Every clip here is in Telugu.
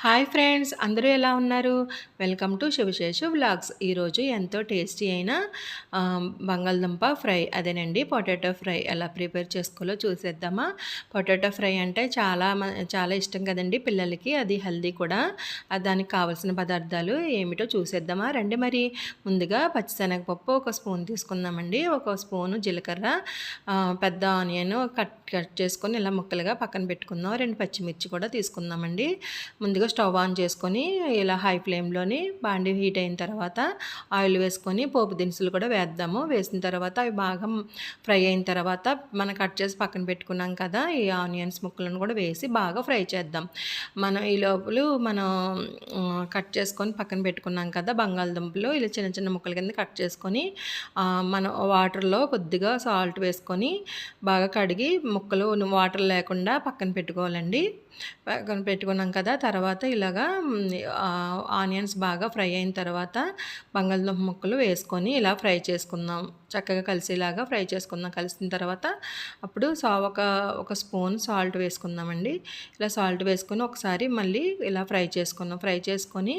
హాయ్ ఫ్రెండ్స్, అందరూ ఎలా ఉన్నారు? Welcome to Shivaseshu vlogs. ఈరోజు ఎంతో టేస్టీ అయిన బంగాళదుంప ఫ్రై, అదేనండి పొటాటో ఫ్రై ఎలా ప్రిపేర్ చేసుకోవాలో చూసేద్దామా. పొటాటో ఫ్రై అంటే చాలా ఇష్టం కదండి పిల్లలకి, అది హెల్దీ కూడా. దానికి కావాల్సిన పదార్థాలు ఏమిటో చూసేద్దామా రండి. మరి ముందుగా పచ్చిశనగపప్పు ఒక స్పూన్ తీసుకుందామండి, ఒక స్పూను జీలకర్ర, పెద్ద ఆనియన్ కట్ కట్ చేసుకొని ఇలా ముక్కలుగా పక్కన పెట్టుకుందాం. 2 పచ్చిమిర్చి కూడా తీసుకుందామండి. ముందుగా స్టవ్ ఆన్ చేసుకొని ఇలా హై ఫ్లేమ్లోని బాండీ హీట్ అయిన తర్వాత ఆయిల్ వేసుకొని పోపు దినుసులు కూడా వేద్దాము. వేసిన తర్వాత అవి బాగా ఫ్రై అయిన తర్వాత మనం కట్ చేసి పక్కన పెట్టుకున్నాం కదా, ఈ ఆనియన్స్ ముక్కలను కూడా వేసి బాగా ఫ్రై చేద్దాం. మనం ఈ లోపల మనం కట్ చేసుకొని పక్కన పెట్టుకున్నాం కదా బంగాళదుంపలు, ఇలా చిన్న చిన్న ముక్కల కింద కట్ చేసుకొని మనం వాటర్లో కొద్దిగా సాల్ట్ వేసుకొని బాగా కడిగి ముక్కలు వాటర్ లేకుండా పక్కన పెట్టుకోవాలండి. పక్కన పెట్టుకున్నాం కదా, తర్వాత ఇలాగా ఆనియన్స్ బాగా ఫ్రై అయిన తర్వాత బంగాళదుంప ముక్కలు వేసుకొని ఇలా ఫ్రై చేసుకుందాం. చక్కగా కలిసేలాగా ఫ్రై చేసుకుందాం. కలిసిన తర్వాత అప్పుడు ఒక స్పూన్ సాల్ట్ వేసుకుందామండి. ఇలా సాల్ట్ వేసుకొని ఒకసారి మళ్ళీ ఇలా ఫ్రై చేసుకుందాం. ఫ్రై చేసుకొని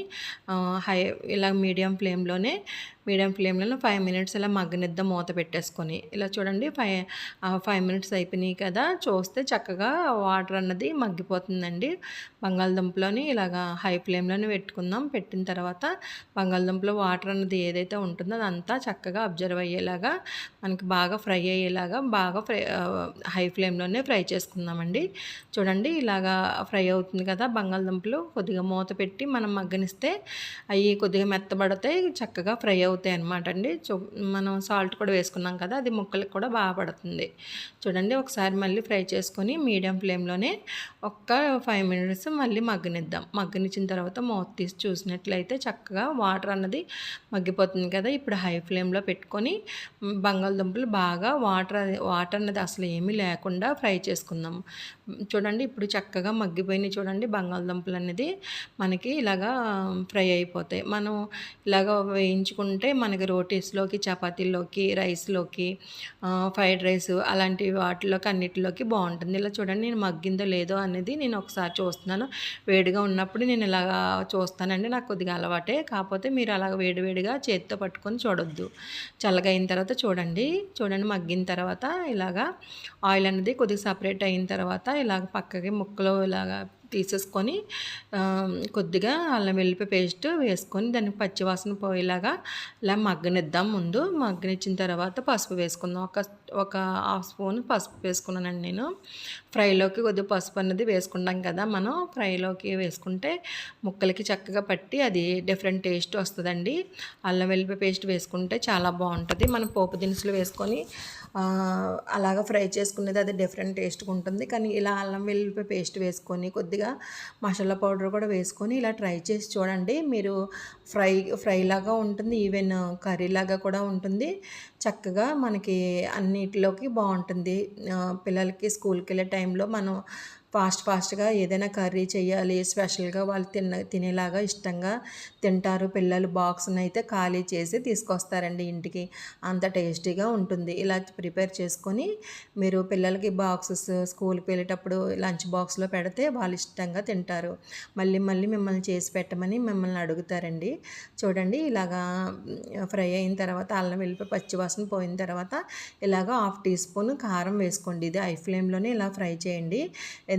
ఇలా మీడియం ఫ్లేమ్లోనే 5 మినిట్స్ ఇలా మగ్గనిద్దాం మూత పెట్టేసుకొని. ఇలా చూడండి 5 మినిట్స్ అయిపోయినాయి కదా, చూస్తే చక్కగా వాటర్ అన్నది మగ్గిపోతుందండి బంగాళదుంపలోని. ఇలాగా హై ఫ్లేమ్లోనే పెట్టుకుందాం. పెట్టిన తర్వాత బంగాళదుంపలో వాటర్ అన్నది ఏదైతే ఉంటుందో అదంతా చక్కగా అబ్జర్వ్ అయ్యేలాగా మనకి బాగా ఫ్రై అయ్యేలాగా హై ఫ్లేమ్లోనే ఫ్రై చేసుకుందామండి. చూడండి ఇలాగా ఫ్రై అవుతుంది కదా బంగాళదుంపలు. కొద్దిగా మూత పెట్టి మనం మగ్గనిస్తే అవి కొద్దిగా మెత్తబడతాయి, చక్కగా ఫ్రై అవుతాయి అన్నమాట అండి. మనం సాల్ట్ కూడా వేసుకున్నాం కదా, అది ముక్కలకు కూడా బాగా పడుతుంది. చూడండి ఒకసారి మళ్ళీ ఫ్రై చేసుకొని మీడియం ఫ్లేమ్లోనే ఒక్క 5 మినిట్స్ మళ్ళీ మగ్గనిద్దాం. మగ్గనిచ్చిన తర్వాత మూత తీసి చూసినట్లయితే చక్కగా వాటర్ అన్నది మగ్గిపోతుంది కదా. ఇప్పుడు హై ఫ్లేమ్లో పెట్టుకొని బంగాళదుంపలు బాగా వాటర్ అన్నది అసలు ఏమీ లేకుండా ఫ్రై చేసుకుందాం. చూడండి ఇప్పుడు చక్కగా మగ్గిపోయినాయి. చూడండి బంగాళదుంపలు అనేది మనకి ఇలాగా ఫ్రై అయిపోతాయి. మనం ఇలాగ వేయించుకుంటే మనకి రోటీస్లోకి, చపాతీల్లోకి, రైస్లోకి, ఫ్రైడ్ రైస్ అలాంటి వాటిలోకి అన్నిటిలోకి బాగుంటుంది. ఇలా చూడండి నేను మగ్గిందో లేదో అనేది నేను ఒకసారి చూస్తున్నాను. వేడిగా ఉన్నప్పుడు నేను ఇలాగా చూస్తానండి, నాకు కొద్దిగా అలవాటే. కాకపోతే మీరు అలాగ వేడివేడిగా చేతితో పట్టుకొని చూడొద్దు. చల్లగా అయిన తర్వాత చూడండి మగ్గిన తర్వాత ఇలాగా ఆయిల్ అనేది కొద్దిగా సపరేట్ అయిన తర్వాత ఇలాగ పక్కకి ముక్కలు ఇలాగా తీసేసుకొని కొద్దిగా అల్లం వెల్లిపాయ పేస్ట్ వేసుకొని దానికి పచ్చివాసన పోయేలాగా ఇలా మగ్గనిద్దాం. ముందు మగ్గనిచ్చిన తర్వాత పసుపు వేసుకుందాం. ఒక హాఫ్ స్పూన్ పసుపు వేసుకున్నానండి నేను. ఫ్రైలోకి కొద్దిగా పసుపు అన్నది వేసుకుంటాం కదా, మనం ఫ్రైలోకి వేసుకుంటే ముక్కలకి చక్కగా పట్టి అది డిఫరెంట్ టేస్ట్ వస్తుందండి. అల్లం వెల్లిపాయ పేస్ట్ వేసుకుంటే చాలా బాగుంటుంది. మనం పోపు దినుసులు వేసుకొని అలాగ ఫ్రై చేసుకునేది అది డిఫరెంట్ టేస్ట్గా ఉంటుంది. కానీ ఇలా అల్లం వెల్లిపాయ పేస్ట్ వేసుకొని కొద్దిగా మసాలా పౌడర్ కూడా వేసుకొని ఇలా ట్రై చేసి చూడండి. మీరు ఫ్రై లాగా ఉంటుంది, ఈవెన్ కర్రీ లాగా కూడా ఉంటుంది. చక్కగా మనకి అన్నిటిలోకి బాగుంటుంది. పిల్లలకి స్కూల్కి వెళ్ళే టైంలో మనం ఫాస్ట్గా ఏదైనా కర్రీ చేయాలి, స్పెషల్గా వాళ్ళు తినేలాగా ఇష్టంగా తింటారు పిల్లలు. బాక్స్ని అయితే ఖాళీ చేసి తీసుకొస్తారండి ఇంటికి, అంత టేస్టీగా ఉంటుంది. ఇలా ప్రిపేర్ చేసుకొని మీరు పిల్లలకి బాక్సెస్ స్కూల్కి వెళ్ళేటప్పుడు లంచ్ బాక్స్లో పెడితే వాళ్ళు ఇష్టంగా తింటారు. మళ్ళీ మిమ్మల్ని చేసి పెట్టమని మిమ్మల్ని అడుగుతారండి. చూడండి ఇలాగా ఫ్రై అయిన తర్వాత అల్లం వెల్లిపాయ పచ్చివాసన పోయిన తర్వాత ఇలాగ 1/2 టీ స్పూన్ కారం వేసుకోండి. ఇది హై ఫ్లేమ్లోనే ఇలా ఫ్రై చేయండి.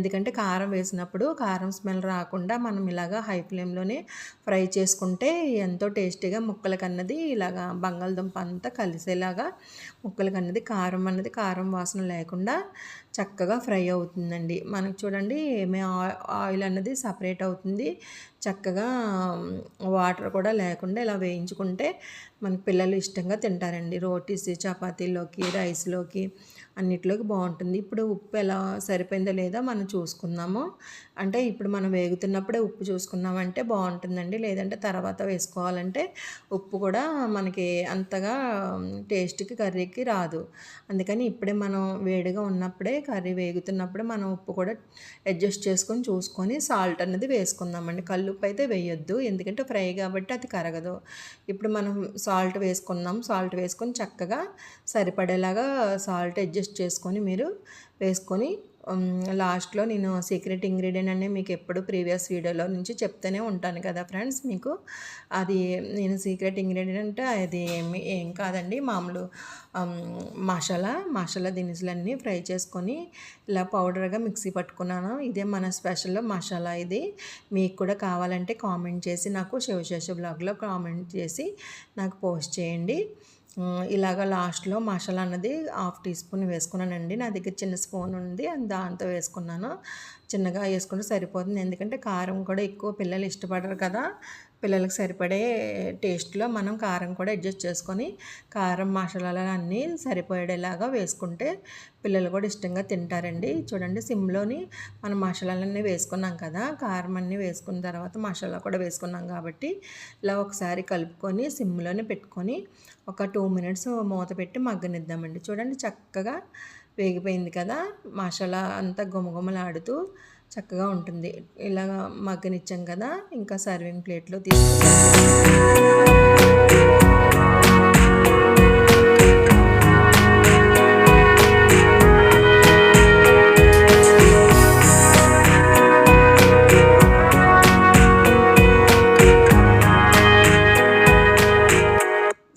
ఎందుకంటే కారం వేసినప్పుడు కారం స్మెల్ రాకుండా మనం ఇలాగా హై ఫ్లేమ్లోనే ఫ్రై చేసుకుంటే ఎంతో టేస్టీగా ముక్కలకి అన్నది ఇలాగా బంగాళదుంప అంతా కలిసేలాగా ముక్కలకి అన్నది కారం వాసన లేకుండా చక్కగా ఫ్రై అవుతుందండి. మనకు చూడండి ఆయిల్ అన్నది సపరేట్ అవుతుంది. చక్కగా వాటర్ కూడా లేకుండా ఇలా వేయించుకుంటే మన పిల్లలు ఇష్టంగా తింటారండి. రోటీస్, చపాతీల్లోకి, రైస్లోకి అన్నిట్లోకి బాగుంటుంది. ఇప్పుడు ఉప్పు ఎలా సరిపోయిందో లేదా మనం చూసుకుందాము. అంటే ఇప్పుడు మనం వేగుతున్నప్పుడే ఉప్పు చూసుకున్నామంటే బాగుంటుందండి. లేదంటే తర్వాత వేసుకోవాలంటే ఉప్పు కూడా మనకి అంతగా టేస్ట్కి కర్రీకి రాదు. అందుకని ఇప్పుడే మనం వేడిగా ఉన్నప్పుడే కర్రీ వేగుతున్నప్పుడే మనం ఉప్పు కూడా అడ్జస్ట్ చేసుకొని చూసుకొని సాల్ట్ అన్నది వేసుకుందామండి. కల్లుప్పు అయితే వేయొద్దు, ఎందుకంటే ఫ్రై కాబట్టి అది కరగదు. ఇప్పుడు మనం సాల్ట్ వేసుకుందాం. సాల్ట్ వేసుకొని చక్కగా సరిపడేలాగా సాల్ట్ అడ్జస్ట్ చేసుకొని మీరు వేసుకొని లాస్ట్‌లో నేను సీక్రెట్ ఇంగ్రీడియంట్ అని మీకు ఎప్పుడు ప్రీవియస్ వీడియోలో నుంచి చెప్తూనే ఉంటాను కదా ఫ్రెండ్స్ మీకు. అది నేను సీక్రెట్ ఇంగ్రీడియంట్ అది ఏం కాదండి, మామూలు మసాలా దినుసులన్నీ ఫ్రై చేసుకొని ఇలా పౌడర్‌గా మిక్సీ పట్టుకున్నాను. ఇదే మన స్పెషల్ మసాలా ఇది. మీకు కూడా కావాలంటే కామెంట్ చేసి నాకు శివశేష బ్లాగ్‌లో కామెంట్ చేసి నాకు పోస్ట్ చేయండి. ఇలాగ లాస్ట్‌లో మసాలా అన్నది హాఫ్ టీ స్పూన్ వేసుకున్నానండి. నా దగ్గర చిన్న స్పూన్ ఉంది, దాంతో వేసుకున్నాను. చిన్నగా వేసుకుంటే సరిపోతుంది. ఎందుకంటే కారం కూడా ఎక్కువ పిల్లలు ఇష్టపడరు కదా. పిల్లలకు సరిపడే టేస్ట్‌లో మనం కారం కూడా అడ్జస్ట్ చేసుకొని, కారం మసాలాలు అన్నీ సరిపోయేలాగా వేసుకుంటే పిల్లలు కూడా ఇష్టంగా తింటారండి. చూడండి, సిమ్‌లోని మనం మసాలాలన్నీ వేసుకున్నాం కదా, కారం అన్నీ వేసుకున్న తర్వాత మసాలా కూడా వేసుకున్నాం కాబట్టి ఇలా ఒకసారి కలుపుకొని సిమ్‌లోనే పెట్టుకొని ఒక 2 మినిట్స్ మూత పెట్టి మగ్గనిద్దామండి. చూడండి, చక్కగా వేగిపోయింది కదా, మసాలా అంతా గుమగుమలాడుతూ చక్కగా ఉంటుంది. ఇలా మగ్గనిచ్చాం కదా, ఇంకా సర్వింగ్ ప్లేట్లో తీసుకొని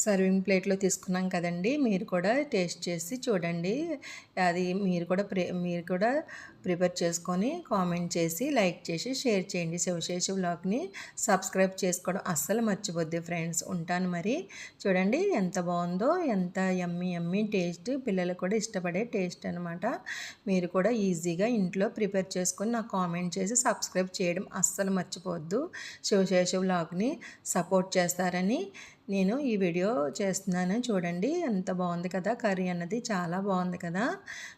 సర్వింగ్ ప్లేట్లో తీసుకున్నాం కదండి. మీరు కూడా టేస్ట్ చేసి చూడండి. అది మీరు కూడా ప్రిపేర్ చేసుకొని కామెంట్ చేసి, లైక్ చేసి, షేర్ చేయండి. శివశేషి వ్లాగ్‌ని సబ్స్క్రైబ్ చేసుకోవడం అస్సలు మర్చిపోద్ది ఫ్రెండ్స్. ఉంటాను మరి. చూడండి ఎంత బాగుందో, ఎంత యమ్మీ యమ్మీ టేస్ట్, పిల్లలు కూడా ఇష్టపడే టేస్ట్ అనమాట. మీరు కూడా ఈజీగా ఇంట్లో ప్రిపేర్ చేసుకొని నాకు కామెంట్ చేసి సబ్స్క్రైబ్ చేయడం అస్సలు మర్చిపోవద్దు. శివశేషి వ్లాగ్‌ని సపోర్ట్ చేస్తారని నేను ఈ వీడియో చేస్తున్నాను. చూడండి ఎంత బాగుంది కదా, కర్రీ అన్నది చాలా బాగుంది కదా.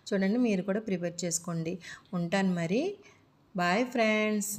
చూడండి, మీరు కూడా ప్రిపేర్ చేసుకోండి. ఉంటాను మరి. Bye friends.